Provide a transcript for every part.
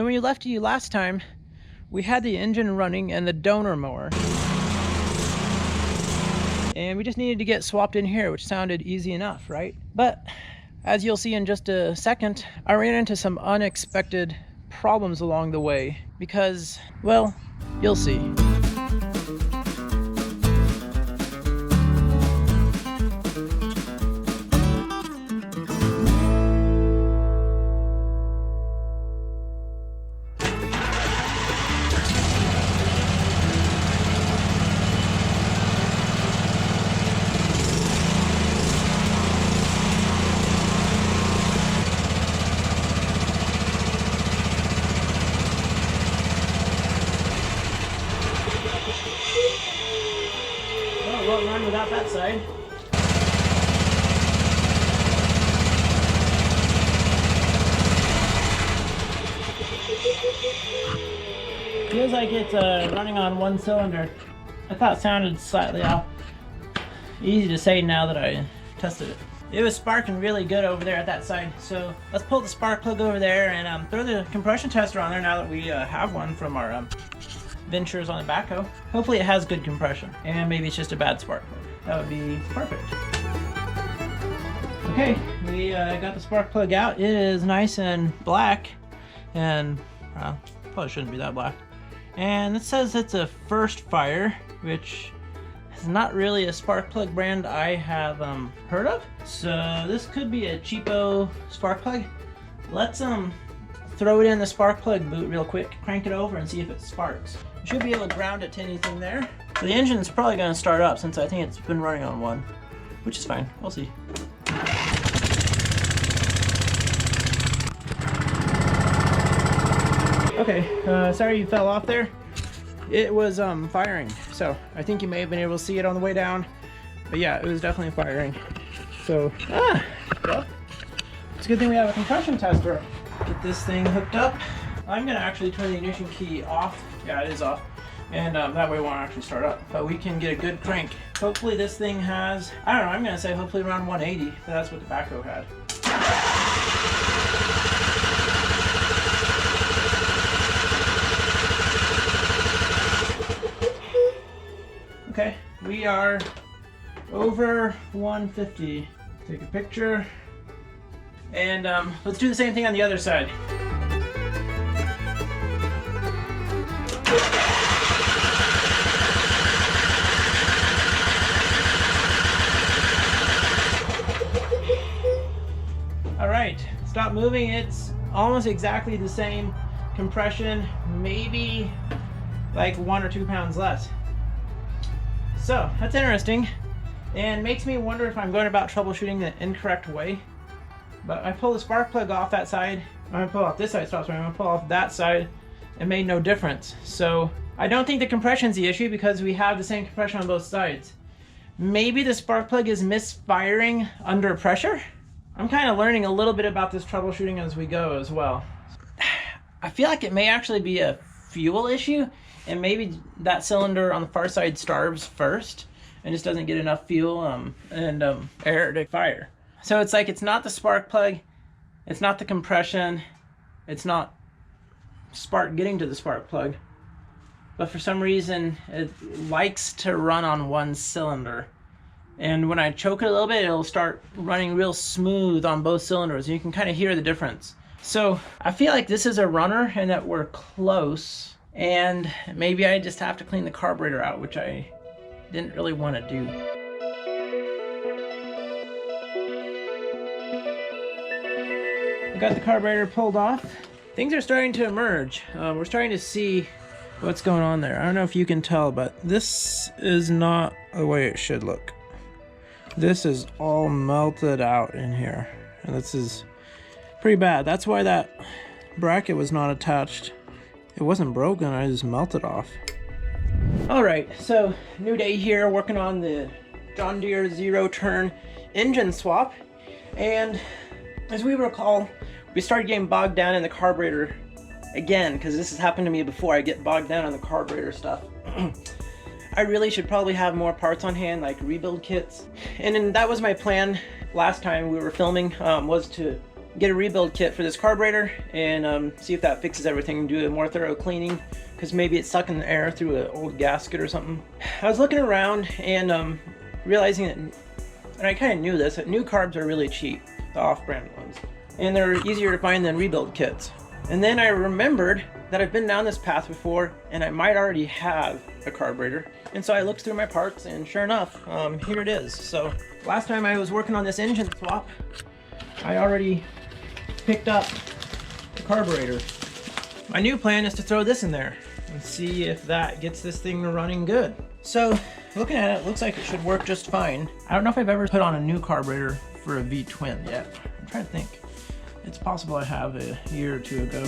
So when we left you last time, we had the engine running and the donor mower. And we just needed to get swapped in here, which sounded easy enough, right? But as you'll see in just a second, I ran into some unexpected problems along the way because, well, you'll see. Won't run without that side. Feels like it's running on one cylinder. I thought it sounded slightly off. Easy to say now that I tested it. It was sparking really good over there at that side. So let's pull the spark plug over there and throw the compression tester on there now that we have one from our ventures on the backhoe. Hopefully it has good compression, and maybe it's just a bad spark plug. That would be perfect. Okay, we got the spark plug out. It is nice and black, and probably shouldn't be that black. And it says it's a First Fire, which is not really a spark plug brand I have heard of. So this could be a cheapo spark plug. Let's throw it in the spark plug boot real quick, crank it over and see if it sparks. You should be able to ground it to anything there. So the engine's probably going to start up since I think it's been running on one, which is fine. We'll see. Okay, sorry you fell off there. It was firing, so I think you may have been able to see it on the way down. But yeah, it was definitely firing. So, well, it's a good thing we have a compression tester. Get this thing hooked up. I'm gonna actually turn the ignition key off. Yeah, it is off. And that way it won't actually start up. But we can get a good crank. Hopefully this thing has, I don't know, I'm gonna say hopefully around 180. That's what the backhoe had. Okay, we are over 150. Take a picture. And let's do the same thing on the other side. All right, stop moving. It's almost exactly the same compression, maybe like 1 or 2 pounds less. So that's interesting and makes me wonder if I'm going about troubleshooting the incorrect way. But I pull the spark plug off that side. I'm gonna pull off this side, I'm gonna pull off that side. It made no difference. So I don't think the compression's the issue because we have the same compression on both sides. Maybe the spark plug is misfiring under pressure. I'm kind of learning a little bit about this troubleshooting as we go as well. I feel like it may actually be a fuel issue, and maybe that cylinder on the far side starves first and just doesn't get enough fuel and air to fire. So it's like it's not the spark plug, it's not the compression, it's not spark getting to the spark plug, but for some reason it likes to run on one cylinder. And when I choke it a little bit, it'll start running real smooth on both cylinders. And you can kind of hear the difference. So I feel like this is a runner and that we're close. And maybe I just have to clean the carburetor out, which I didn't really want to do. I got the carburetor pulled off. Things are starting to emerge. We're starting to see what's going on there. I don't know if you can tell, but this is not the way it should look. This is all melted out in here, and this is pretty bad. That's why that bracket was not attached. It wasn't broken, I just melted off. All right, so new day here, working on the John Deere zero-turn engine swap. And as we recall, we started getting bogged down in the carburetor again, because this has happened to me before. I get bogged down on the carburetor stuff. I really should probably have more parts on hand, like rebuild kits. And then that was my plan last time we were filming, was to get a rebuild kit for this carburetor and see if that fixes everything, do a more thorough cleaning, because maybe it's sucking the air through an old gasket or something. I was looking around and realizing that, and I kind of knew this, that new carbs are really cheap, the off-brand ones, and they're easier to find than rebuild kits. And then I remembered that I've been down this path before and I might already have a carburetor. And so I looked through my parts and sure enough, here it is. So last time I was working on this engine swap, I already picked up the carburetor. My new plan is to throw this in there and see if that gets this thing running good. So looking at it, looks like it should work just fine. I don't know if I've ever put on a new carburetor for a V-twin yet. I'm trying to think. It's possible I have a year or two ago.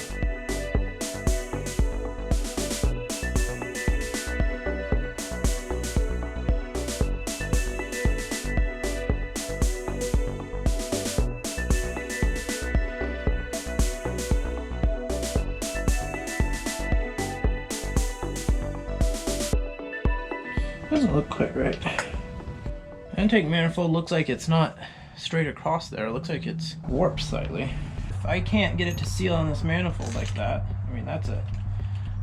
Doesn't look quite right. Intake manifold looks like it's not straight across there. It looks like it's warped slightly. If I can't get it to seal on this manifold like that, I mean, that's a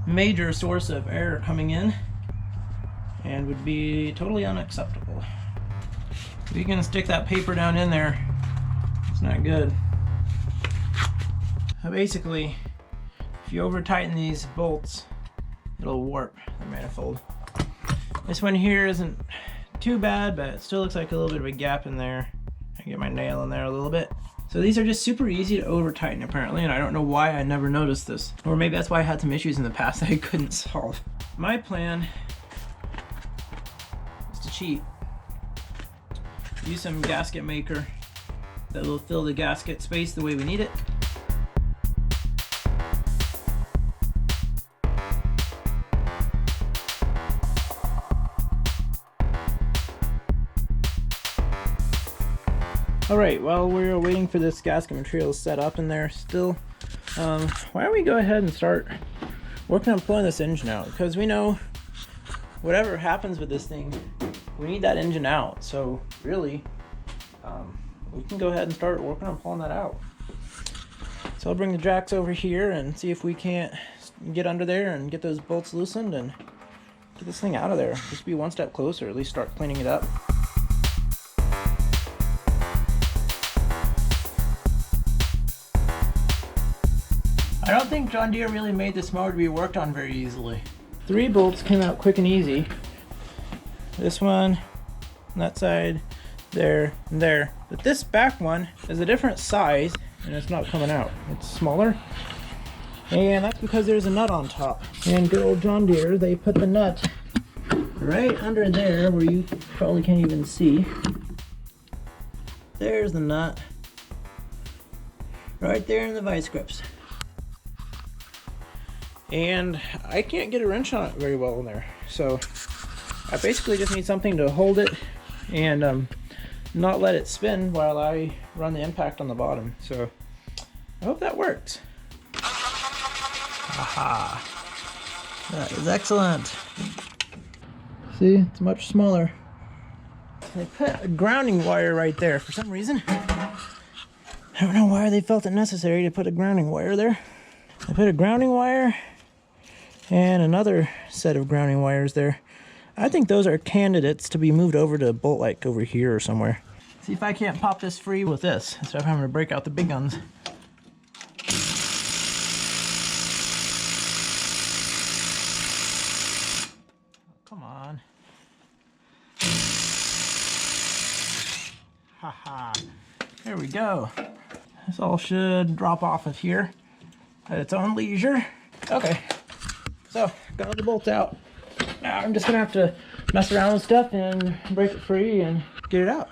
major source of error coming in and would be totally unacceptable. If you can stick that paper down in there, it's not good. Basically, if you over tighten these bolts, it'll warp the manifold. This one here isn't too bad, but it still looks like a little bit of a gap in there. I can get my nail in there a little bit. So these are just super easy to over tighten apparently, and I don't know why I never noticed this. Or maybe that's why I had some issues in the past that I couldn't solve. My plan is to cheat. Use some gasket maker that will fill the gasket space the way we need it. Alright, while we're waiting for this gasket material to set up in there still, why don't we go ahead and start working on pulling this engine out? Because we know whatever happens with this thing, we need that engine out. So really, we can go ahead and start working on pulling that out. So I'll bring the jacks over here and see if we can't get under there and get those bolts loosened and get this thing out of there. Just be one step closer, at least start cleaning it up. I don't think John Deere really made this mower to be worked on very easily. 3 bolts came out quick and easy. This one, on that side, there, and there. But this back one is a different size and it's not coming out. It's smaller. And that's because there's a nut on top. And good old John Deere, they put the nut right under there where you probably can't even see. There's the nut. Right there in the vice grips. And I can't get a wrench on it very well in there, so I basically just need something to hold it and not let it spin while I run the impact on the bottom. So I hope that works. Aha, that is excellent. See, it's much smaller. They put a grounding wire right there for some reason. I don't know why they felt it necessary to put a grounding wire there. They put a grounding wire and another set of grounding wires there. I think those are candidates to be moved over to a bolt like over here or somewhere. See if I can't pop this free with this instead of having to break out the big guns. Come on. Haha. There we go. This all should drop off of here at its own leisure. Okay. So, got the bolts out. Now I'm just gonna have to mess around with stuff and break it free and get it out.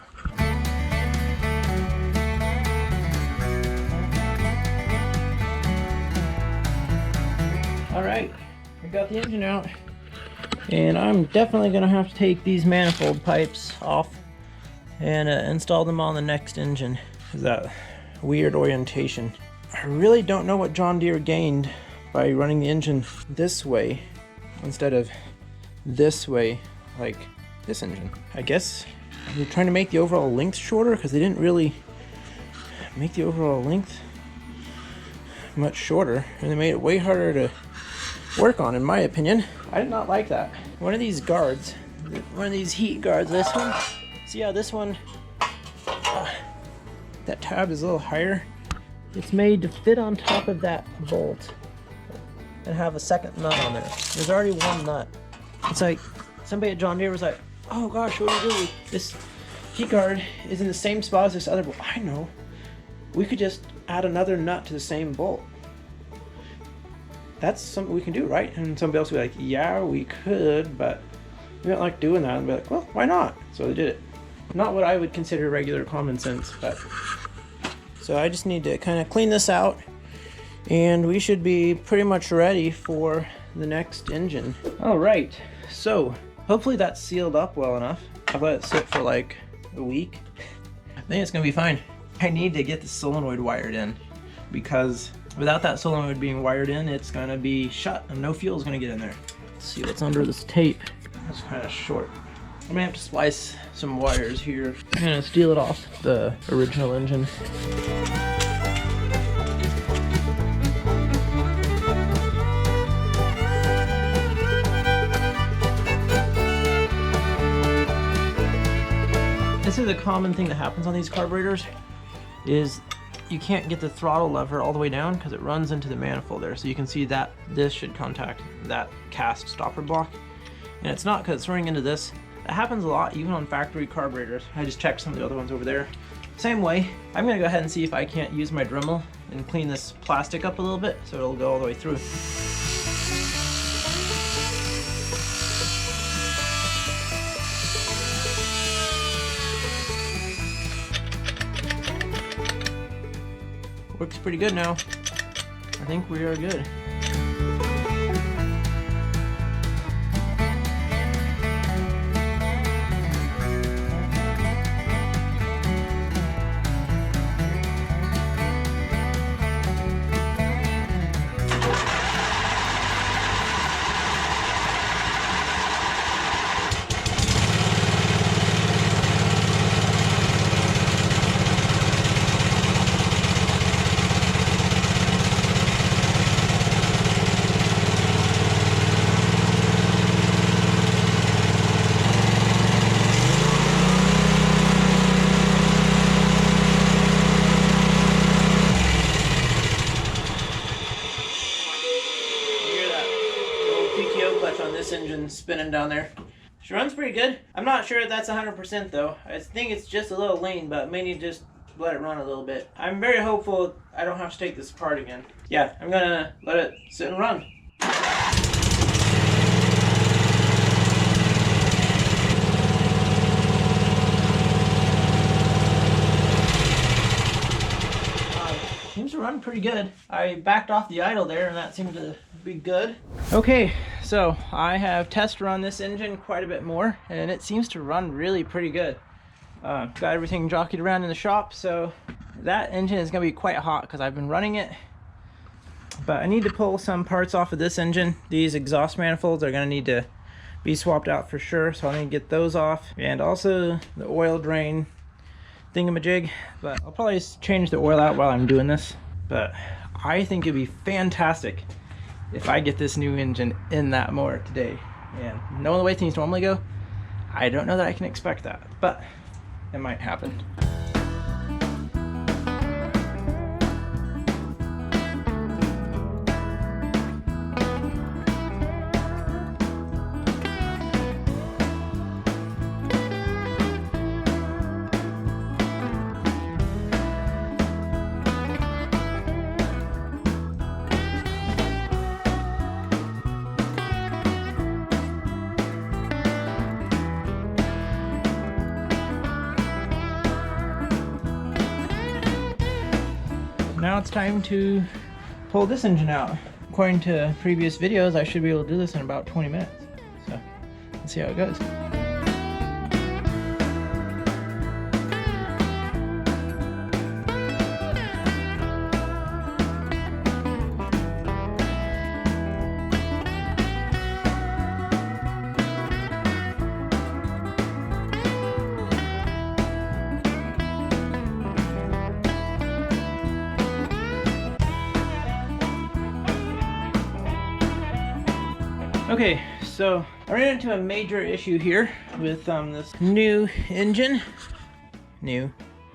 Alright, we got the engine out. And I'm definitely gonna have to take these manifold pipes off and install them on the next engine. Is that weird orientation? I really don't know what John Deere gained by running the engine this way instead of this way like this engine. I guess they're trying to make the overall length shorter because they didn't really make the overall length much shorter, and they made it way harder to work on, in my opinion. I did not like that. One of these guards, one of these heat guards, this one, see how this one, that tab is a little higher? It's made to fit on top of that bolt and have a second nut on there. There's already one nut. It's like somebody at John Deere was like, oh gosh, what do we do? This heat guard is in the same spot as this other bolt. I know. We could just add another nut to the same bolt. That's something we can do, right? And somebody else would be like, yeah, we could, but we don't like doing that. And be like, well, why not? So they did it. Not what I would consider regular common sense, but. So I just need to kind of clean this out, and we should be pretty much ready for the next engine. All right, so hopefully that's sealed up well enough. I've let it sit for like a week. I think it's gonna be fine. I need to get the solenoid wired in, because without that solenoid being wired in, it's gonna be shut and no fuel is gonna get in there. Let's see what's under this tape. That's kind of short. I'm gonna have to splice some wires here. I'm gonna steal it off the original engine. This is a common thing that happens on these carburetors, is you can't get the throttle lever all the way down because it runs into the manifold there. So you can see that this should contact that cast stopper block, and it's not because it's running into this. That happens a lot even on factory carburetors. I just checked some of the other ones over there. Same way, I'm gonna go ahead and see if I can't use my Dremel and clean this plastic up a little bit so it'll go all the way through. Works pretty good now. I think we are good. Clutch on this engine spinning down there. She runs pretty good. I'm not sure if that's 100% though. I think it's just a little lean, but maybe just let it run a little bit. I'm very hopeful I don't have to take this apart again. Yeah, I'm gonna let it sit and run. Seems to run pretty good. I backed off the idle there and that seemed to be good. Okay, so I have test run this engine quite a bit more and it seems to run really pretty good. Got everything jockeyed around in the shop, so that engine is gonna be quite hot because I've been running it. But I need to pull some parts off of this engine. These exhaust manifolds are gonna need to be swapped out for sure, so I need to get those off. And also the oil drain thingamajig, but I'll probably just change the oil out while I'm doing this. But I think it'd be fantastic if I get this new engine in that mower today. And knowing the way things normally go, I don't know that I can expect that, but it might happen. Now it's time to pull this engine out. According to previous videos, I should be able to do this in about 20 minutes. So let's see how it goes. Okay, so I ran into a major issue here with this new engine.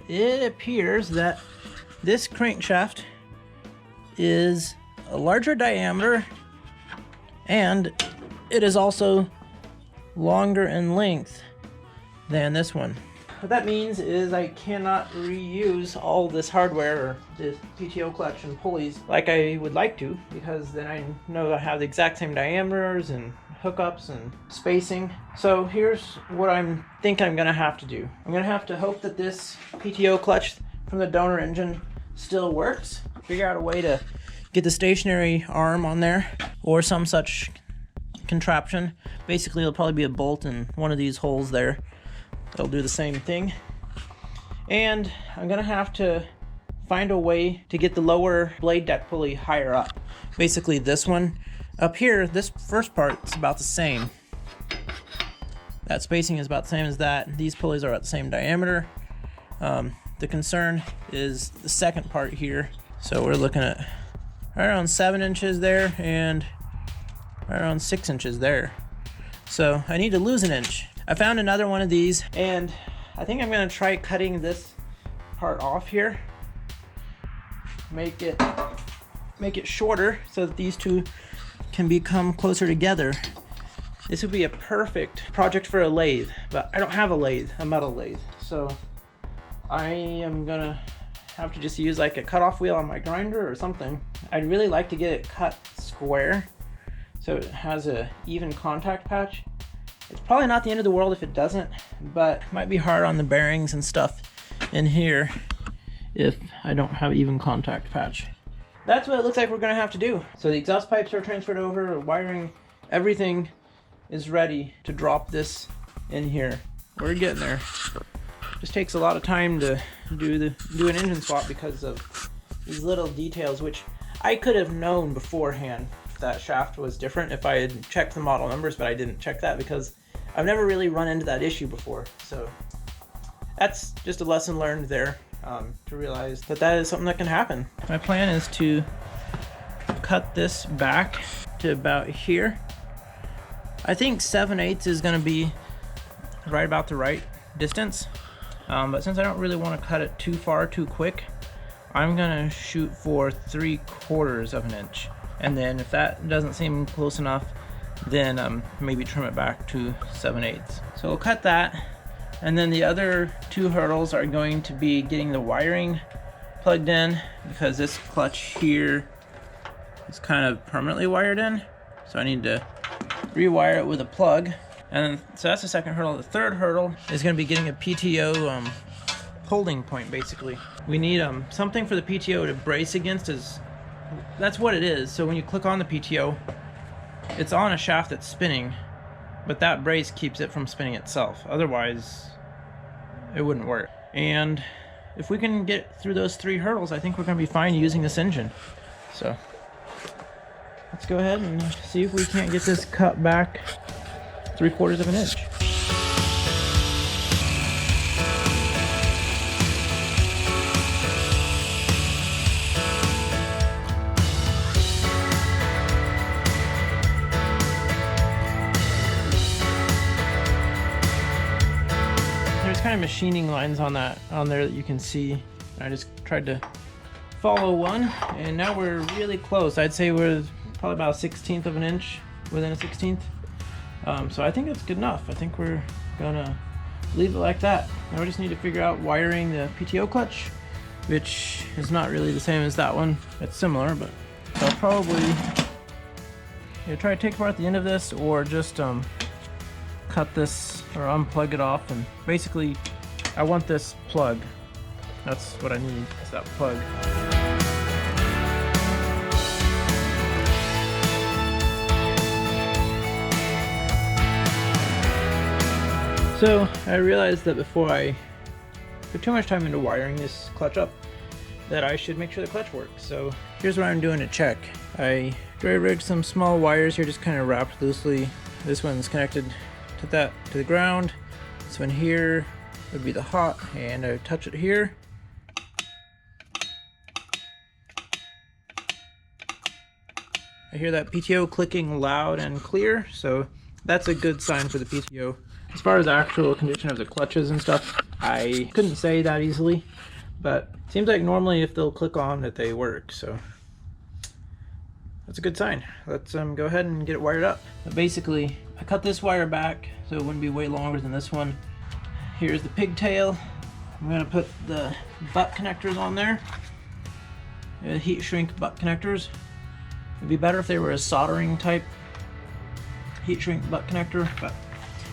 It appears that this crankshaft is a larger diameter and it is also longer in length than this one. What that means is I cannot reuse all this hardware or this PTO clutch and pulleys like I would like to, because then I know I have the exact same diameters and hookups and spacing. So here's what I'm gonna have to do. I'm gonna have to hope that this PTO clutch from the donor engine still works, figure out a way to get the stationary arm on there or some such contraption. Basically it'll probably be a bolt in one of these holes there. They'll do the same thing. And I'm gonna have to find a way to get the lower blade deck pulley higher up. Basically this one up here, this first part is about the same. That spacing is about the same as that. These pulleys are at the same diameter. The concern is the second part here. So we're looking at right around 7 inches there and right around 6 inches there. So I need to lose an inch. I found another one of these and I think I'm gonna try cutting this part off here. Make it shorter so that these two can become closer together. This would be a perfect project for a lathe, but I don't have a lathe, a metal lathe. So I am gonna have to just use like a cutoff wheel on my grinder or something. I'd really like to get it cut square so it has a even contact patch. It's probably not the end of the world if it doesn't, but it might be hard on the bearings and stuff in here if I don't have even contact patch. That's what it looks like we're gonna have to do. So the exhaust pipes are transferred over, wiring, everything is ready to drop this in here. We're getting there. Just takes a lot of time to do an engine swap because of these little details, which I could have known beforehand that shaft was different if I had checked the model numbers, but I didn't check that because I've never really run into that issue before. So that's just a lesson learned there, to realize that that is something that can happen. My plan is to cut this back to about here. I think 7/8 is going to be right about the right distance, but since I don't really want to cut it too far too quick, I'm going to shoot for 3/4 of an inch. And then if that doesn't seem close enough, then maybe trim it back to 7/8. So we'll cut that. And then the other two hurdles are going to be getting the wiring plugged in, because this clutch here is kind of permanently wired in. So I need to rewire it with a plug. And so that's the second hurdle. The third hurdle is going to be getting a PTO holding point, basically. We need something for the PTO to brace against. That's what it is. So when you click on the PTO, it's on a shaft that's spinning, but that brace keeps it from spinning itself. Otherwise, it wouldn't work. And if we can get through those 3 hurdles, I think we're going to be fine using this engine. So let's go ahead and see if we can't get this cut back 3/4 of an inch. Kind of machining lines on there that you can see. I just tried to follow one, and now we're really close. I'd say we're probably about a 1/16 of an inch, within a 1/16. So I think that's good enough. I think we're gonna leave it like that. Now we just need to figure out wiring the PTO clutch, which is not really the same as that one. It's similar, but I'll probably try to take apart the end of this, or just cut this or unplug it off. And basically I want this plug. That's what I need, is that plug. So I realized that before I put too much time into wiring this clutch up, that I should make sure the clutch works. So here's what I'm doing to check. I dry rigged some small wires here, just kind of wrapped loosely. This one's connected to the ground. This one here would be the hot, and I touch it here. I hear that PTO clicking loud and clear, so that's a good sign for the PTO. As far as the actual condition of the clutches and stuff, I couldn't say that easily, but it seems like normally if they'll click on that they work, so that's a good sign. Let's go ahead and get it wired up. But basically, I cut this wire back so it wouldn't be way longer than this one. Here's the pigtail. I'm gonna put the butt connectors on there. Heat shrink butt connectors. It'd be better if they were a soldering type heat shrink butt connector, but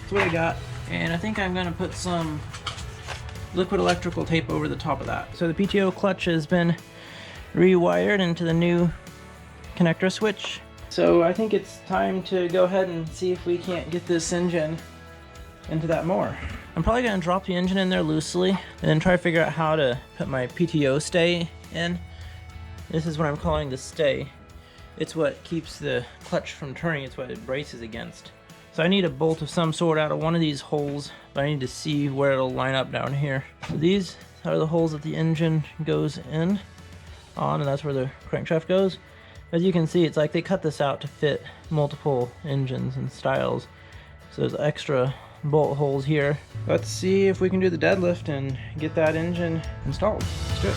that's what I got. And I think I'm gonna put some liquid electrical tape over the top of that. So the PTO clutch has been rewired into the new connector switch. So I think it's time to go ahead and see if we can't get this engine into that mower. I'm probably gonna drop the engine in there loosely and then try to figure out how to put my PTO stay in. This is what I'm calling the stay. It's what keeps the clutch from turning. It's what it braces against. So I need a bolt of some sort out of one of these holes, but I need to see where it'll line up down here. So these are the holes that the engine goes in on, and that's where the crankshaft goes. As you can see, it's like they cut this out to fit multiple engines and styles. So there's extra bolt holes here. Let's see if we can do the deadlift and get that engine installed. Let's do it.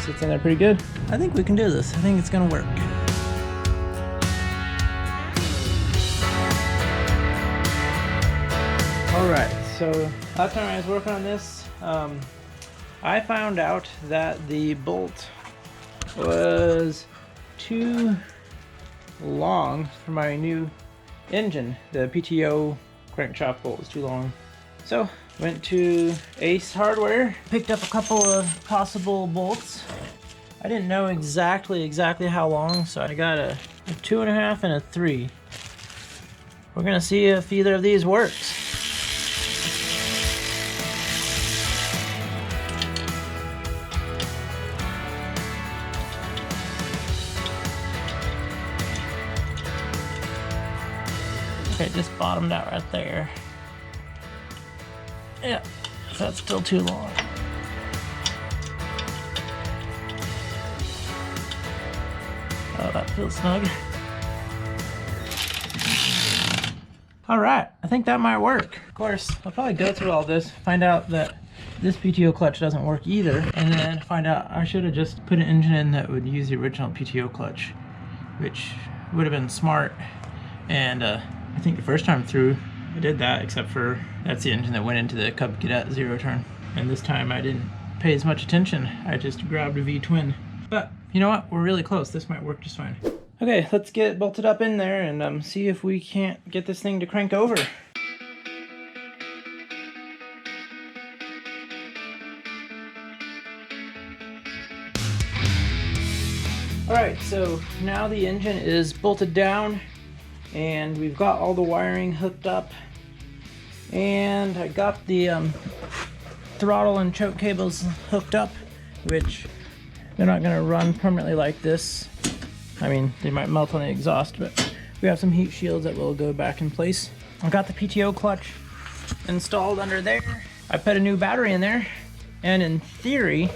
Sits in there pretty good. I think we can do this. I think it's gonna work. Alright, so last time I was working on this, I found out that the bolt was too long for my new engine. The PTO crankshaft bolt was too long. So went to Ace Hardware, picked up a couple of possible bolts. I didn't know exactly how long, so I got a 2.5 and a 3. We're gonna see if either of these works. Okay, it just bottomed out right there. Yeah, that's still too long. Oh, that feels snug. All right, I think that might work. Of course, I'll probably go through all this, find out that this PTO clutch doesn't work either, and then find out I should have just put an engine in that would use the original PTO clutch, which would have been smart. And I think the first time through, I did that, except for that's the engine that went into the Cub Cadet zero turn. And this time I didn't pay as much attention. I just grabbed a V-twin. But you know what? We're really close. This might work just fine. Okay, let's get it bolted up in there and see if we can't get this thing to crank over. Alright, so now the engine is bolted down and we've got all the wiring hooked up, and I got the throttle and choke cables hooked up, which they're not going to run permanently like this. I mean, they might melt on the exhaust, but we have some heat shields that will go back in place. I've got the PTO clutch installed under there. I put a new battery in there, and in theory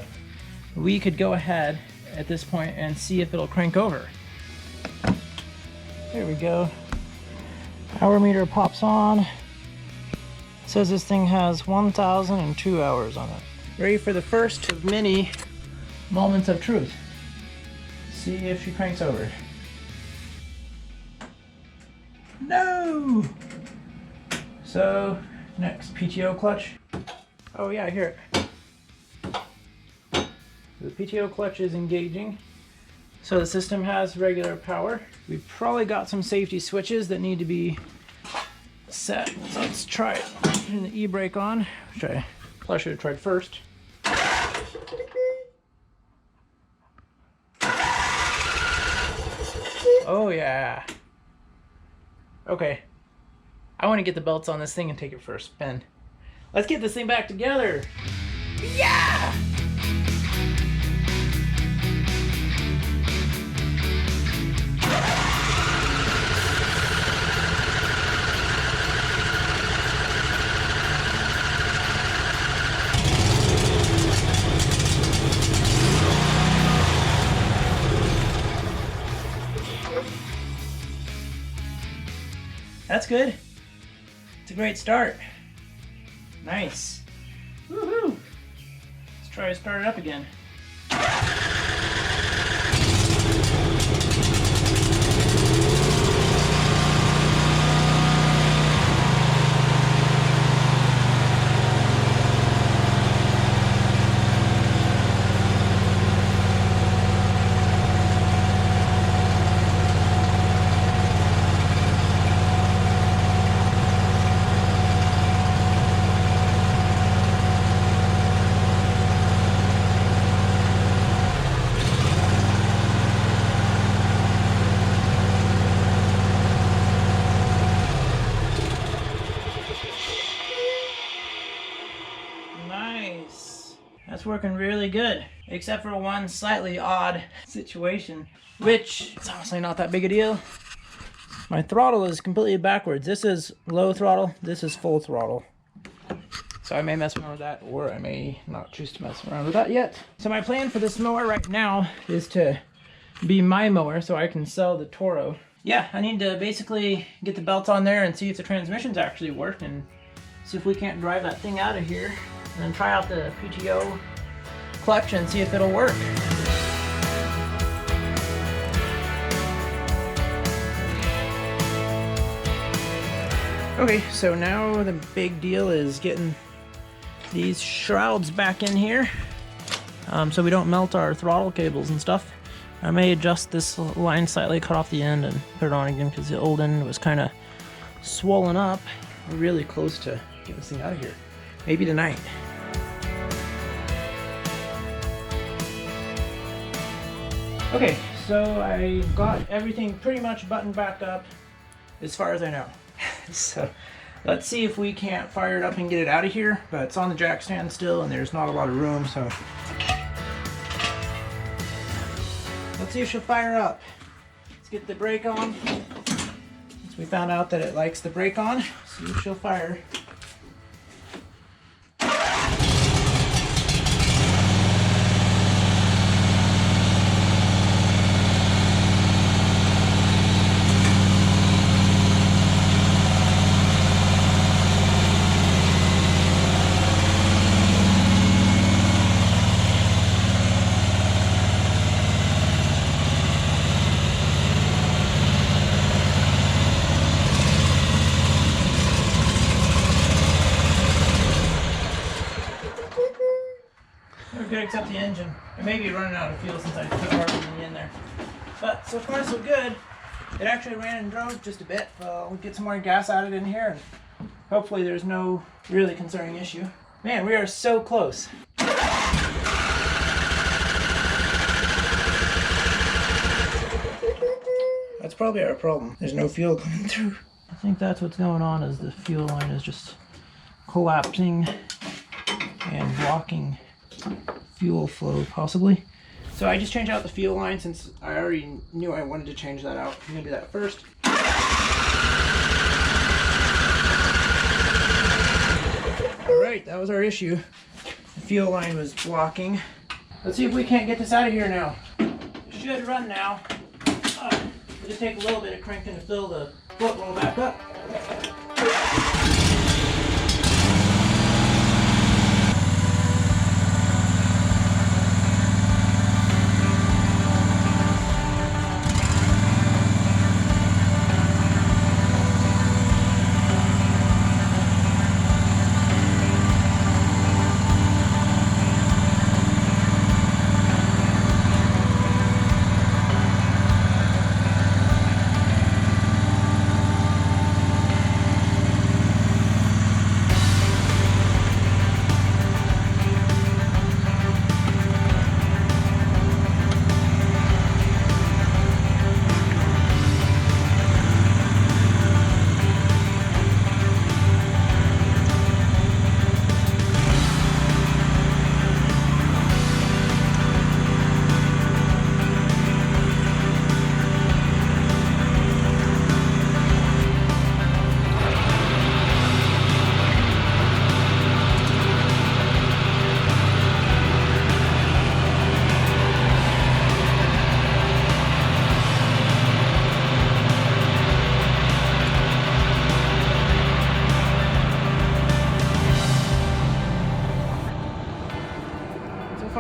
we could go ahead at this point and see if it'll crank over. There we go. Hour meter pops on. It says this thing has 1,002 hours on it. Ready for the first of many moments of truth. See if she cranks over. No! So, next, PTO clutch. Oh yeah, I hear it. The PTO clutch is engaging. So the system has regular power. We've probably got some safety switches that need to be set. So let's try it. Turn the e-brake on, which I probably should have tried first. Oh yeah. Okay. I want to get the belts on this thing and take it for a spin. Let's get this thing back together. Yeah! That's good. It's a great start. Nice. Woohoo! Let's try to start it up again. Nice. That's working really good, except for one slightly odd situation, which is honestly not that big a deal. My throttle is completely backwards. This is low throttle, this is full throttle. So I may mess around with that, or I may not choose to mess around with that yet. So my plan for this mower right now is to be my mower so I can sell the Toro. Yeah, I need to basically get the belt on there and see if the transmissions actually work, and see if we can't drive that thing out of here, and then try out the PTO clutch and see if it'll work. Okay, so now the big deal is getting these shrouds back in here, so we don't melt our throttle cables and stuff. I may adjust this line slightly, cut off the end, and put it on again because the old end was kind of swollen up. We're really close to getting this thing out of here. Maybe tonight. Okay, so I got everything pretty much buttoned back up as far as I know. So let's see if we can't fire it up and get it out of here, but it's on the jack stand still and there's not a lot of room, so let's see if she'll fire up. Let's get the brake on. Since we found out that it likes the brake on, see if she'll fire. Good, except the engine. It may be running out of fuel since I put hardly in there. But so far so good. It actually ran and drove just a bit. We'll get some more gas added in here, and hopefully there's no really concerning issue. Man, we are so close. That's probably our problem. There's no fuel coming through. I think that's what's going on, is the fuel line is just collapsing and blocking fuel flow, possibly. So I just changed out the fuel line since I already knew I wanted to change that out. I'm gonna do that first. Alright, that was our issue. The fuel line was blocking. Let's see if we can't get this out of here now. It should run now. It'll just take a little bit of cranking to fill the foot roll back up.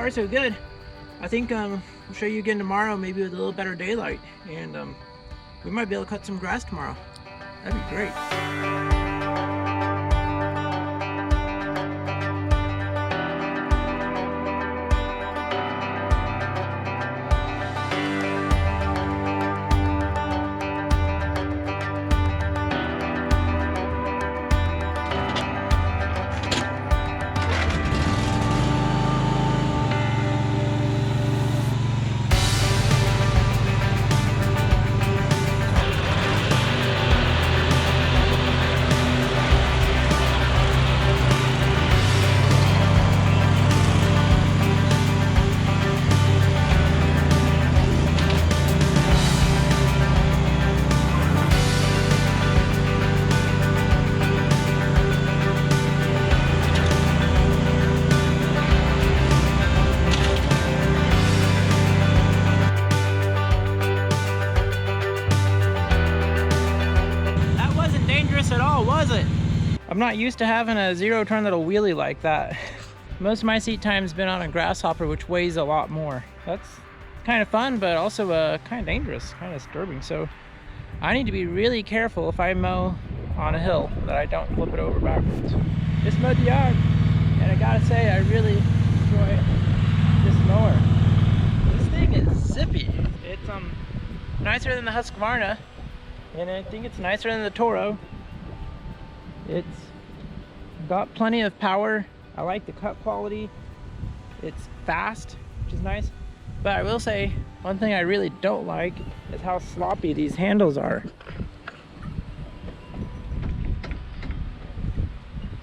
far so good. I think I'll show you again tomorrow, maybe with a little better daylight, and we might be able to cut some grass tomorrow. That'd be great. At all, was it? I'm not used to having a zero turn that'll wheelie like that. Most of my seat time's been on a grasshopper, which weighs a lot more. That's kind of fun, but also kind of dangerous, kind of disturbing. So I need to be really careful if I mow on a hill that I don't flip it over backwards. Just mowed the yard, and I gotta say, I really enjoy this mower. This thing is zippy. It's nicer than the Husqvarna, and I think it's nicer than the Toro. It's got plenty of power. I like the cut quality. It's fast, which is nice. But I will say, one thing I really don't like is how sloppy these handles are.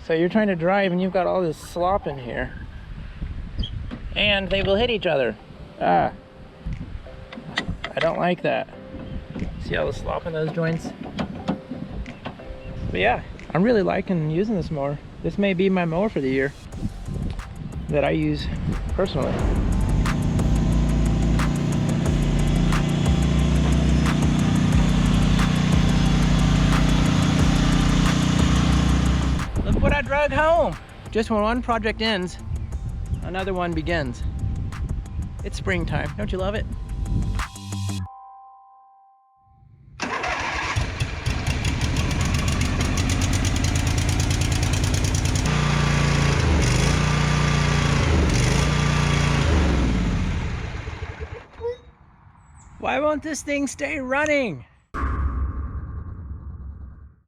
So you're trying to drive and you've got all this slop in here. And they will hit each other. I don't like that. See all the slop in those joints? But yeah, I'm really liking using this mower. This may be my mower for the year that I use personally. Look what I drug home. Just when one project ends, another one begins. It's springtime. Don't you love it? Why won't this thing stay running?